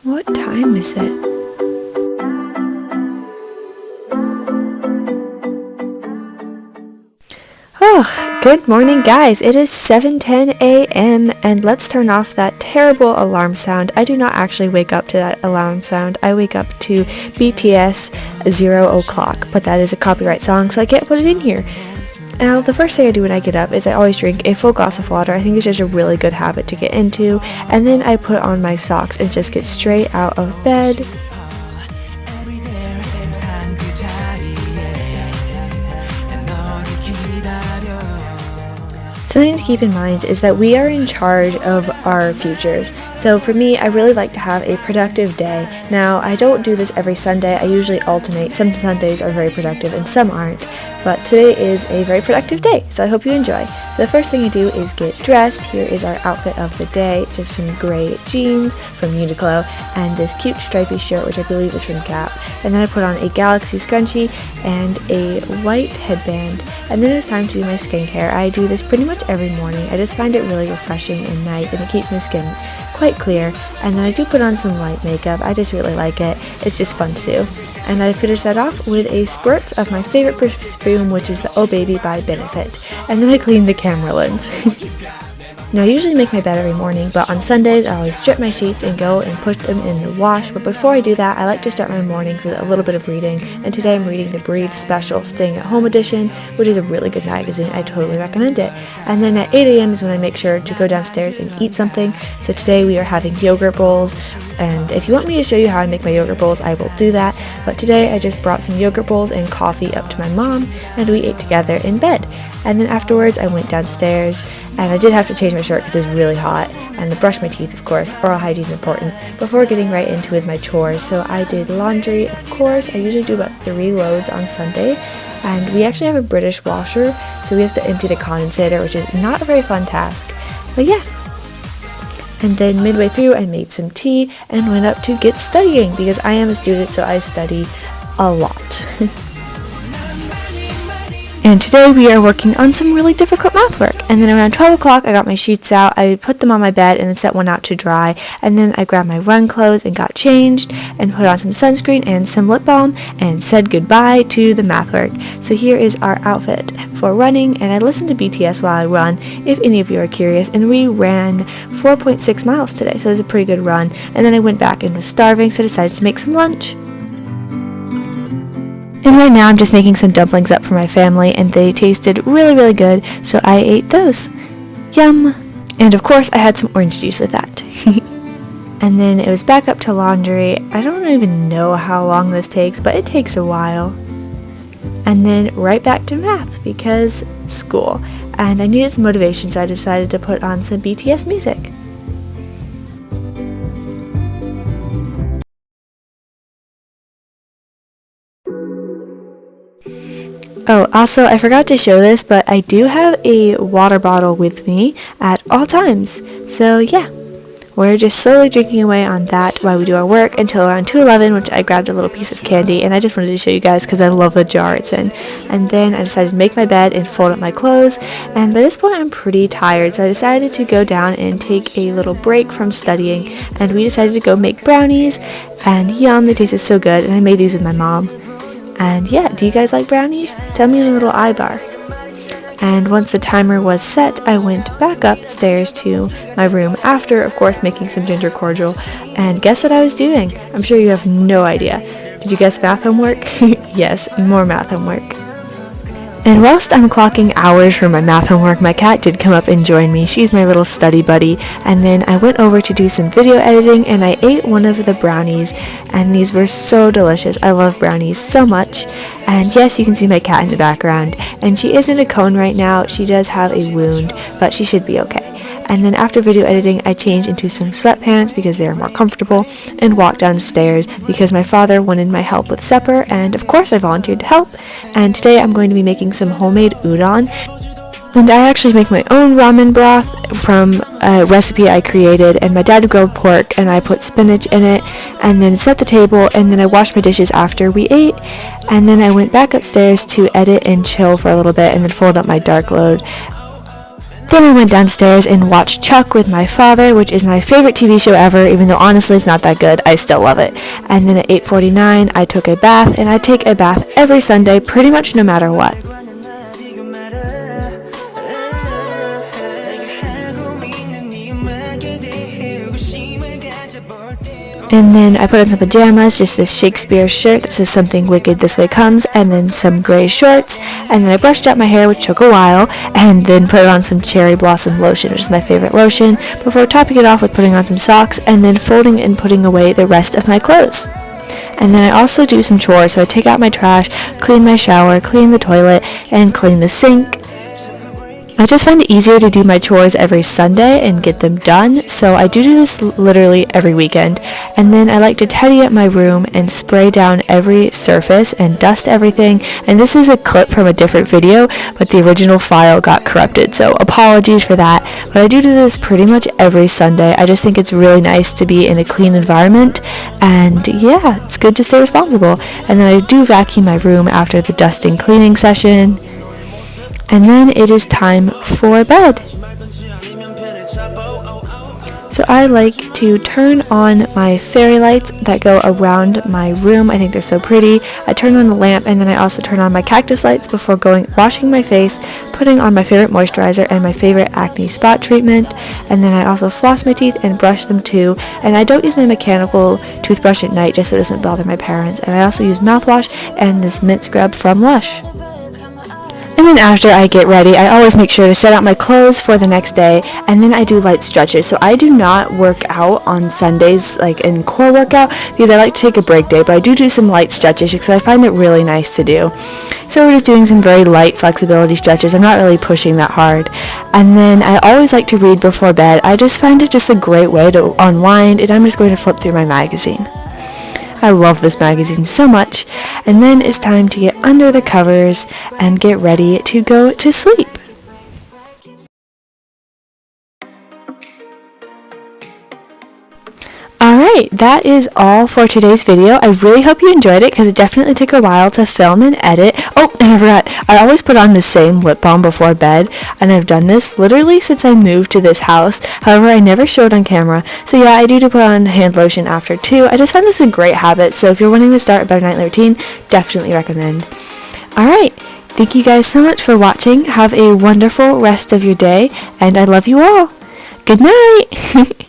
What time is it? Good morning, guys. It is 7:10 a.m. and let's turn off that terrible alarm sound. I do not actually wake up to that alarm sound. I wake up to BTS 0 o'clock, but that is a copyright song, so I can't put it in here. Now, the first thing I do when I get up is I always drink a full glass of water. I think it's just a really good habit to get into. And then I put on my socks and just get straight out of bed. Something to keep in mind is that we are in charge of our futures. So for me, I really like to have a productive day. Now, I don't do this every Sunday. I usually alternate. Some Sundays are very productive and some aren't. But today is a very productive day, so I hope you enjoy. So the first thing I do is get dressed. Here is our outfit of the day. Just some gray jeans from Uniqlo and this cute stripy shirt, which I believe is from Gap. And then I put on a Galaxy scrunchie and a white headband. And then it was time to do my skincare. I do this pretty much every morning. I just find it really refreshing and nice, and it keeps my skin quite clear. And then I do put on some light makeup. I just really like it. It's just fun to do. And I finish that off with a spurt of my favorite perfume, which is the Oh Baby by Benefit. And then I clean the camera lens. Now, I usually make my bed every morning, but on Sundays I always strip my sheets and go and put them in the wash. But before I do that, I like to start my mornings with a little bit of reading. And today I'm reading the Breathe Special Staying at Home edition, which is a really good magazine. I totally recommend it. And then at 8 a.m. is when I make sure to go downstairs and eat something. So today we are having yogurt bowls. And if you want me to show you how I make my yogurt bowls, I will do that. But today I just brought some yogurt bowls and coffee up to my mom, and we ate together in bed. And then afterwards I went downstairs, and I did have to change my shirt because it was really hot, and to brush my teeth, of course. Oral hygiene is important, before getting right into with my chores. So I did laundry, of course. I usually do about 3 loads on Sunday, and we actually have a British washer, so we have to empty the condensator, which is not a very fun task. But yeah. And then midway through I made some tea and went up to get studying, because I am a student, so I study a lot. And today we are working on some really difficult math work. And then around 12 o'clock I got my sheets out, I put them on my bed and then set one out to dry. And then I grabbed my run clothes and got changed and put on some sunscreen and some lip balm and said goodbye to the math work. So here is our outfit for running, and I listen to BTS while I run, if any of you are curious. And we ran 4.6 miles today, so it was a pretty good run. And then I went back and was starving, so I decided to make some lunch. And right now I'm just making some dumplings up for my family, and they tasted really, really good, so I ate those. Yum! And of course I had some orange juice with that. And then it was back up to laundry. I don't even know how long this takes, but it takes a while. And then right back to math, because school. And I needed some motivation, so I decided to put on some BTS music. Oh, also, I forgot to show this, but I do have a water bottle with me at all times. So yeah, we're just slowly drinking away on that while we do our work until around 2:11, which I grabbed a little piece of candy, and I just wanted to show you guys because I love the jar it's in. And then I decided to make my bed and fold up my clothes, and by this point I'm pretty tired, so I decided to go down and take a little break from studying, and we decided to go make brownies, and yum, they tasted so good, and I made these with my mom. And yeah, do you guys like brownies? Tell me in a little iBar. And once the timer was set, I went back upstairs to my room after, of course, making some ginger cordial. And guess what I was doing? I'm sure you have no idea. Did you guess math homework? Yes, more math homework. And whilst I'm clocking hours for my math homework, my cat did come up and join me. She's my little study buddy. And then I went over to do some video editing, and I ate one of the brownies, and these were so delicious. I love brownies so much. And yes, you can see my cat in the background, and she is in a cone right now. She does have a wound, but she should be okay. And then after video editing, I changed into some sweatpants because they are more comfortable, and walked downstairs because my father wanted my help with supper, and of course I volunteered to help. And today I'm going to be making some homemade udon. And I actually make my own ramen broth from a recipe I created, and my dad grilled pork and I put spinach in it, and then set the table, and then I washed my dishes after we ate. And then I went back upstairs to edit and chill for a little bit, and then fold up my dark load. Then I went downstairs and watched Chuck with my father, which is my favorite TV show ever, even though honestly it's not that good. I still love it. And then at 8:49, I took a bath, and I take a bath every Sunday, pretty much no matter what. And then I put on some pajamas, just this Shakespeare shirt that says "Something Wicked This Way Comes," and then some gray shorts, and then I brushed out my hair, which took a while, and then put on some cherry blossom lotion, which is my favorite lotion, before topping it off with putting on some socks, and then folding and putting away the rest of my clothes. And then I also do some chores, so I take out my trash, clean my shower, clean the toilet, and clean the sink. I just find it easier to do my chores every Sunday and get them done, so I do this literally every weekend. And then I like to tidy up my room and spray down every surface and dust everything. And this is a clip from a different video, but the original file got corrupted, so apologies for that. But I do this pretty much every Sunday. I just think it's really nice to be in a clean environment, and yeah, it's good to stay responsible. And then I do vacuum my room after the dusting cleaning session. And then it is time for bed. So I like to turn on my fairy lights that go around my room. I think they're so pretty. I turn on the lamp, and then I also turn on my cactus lights before washing my face, putting on my favorite moisturizer and my favorite acne spot treatment. And then I also floss my teeth and brush them too. And I don't use my mechanical toothbrush at night just so it doesn't bother my parents. And I also use mouthwash and this mint scrub from Lush. And then after I get ready, I always make sure to set out my clothes for the next day, and then I do light stretches. So I do not work out on Sundays, like in core workout, because I like to take a break day, but I do some light stretches because I find it really nice to do. So we're just doing some very light flexibility stretches. I'm not really pushing that hard. And then I always like to read before bed. I just find it just a great way to unwind, and I'm just going to flip through my magazine. I love this magazine so much. And then it's time to get under the covers and get ready to go to sleep. Alright, that is all for today's video. I really hope you enjoyed it because it definitely took a while to film and edit. Oh, and I forgot, I always put on the same lip balm before bed, and I've done this literally since I moved to this house. However, I never showed on camera. So yeah, I do put on hand lotion after too. I just find this a great habit, so if you're wanting to start a better nightly routine, definitely recommend. Alright, thank you guys so much for watching. Have a wonderful rest of your day, and I love you all. Good night!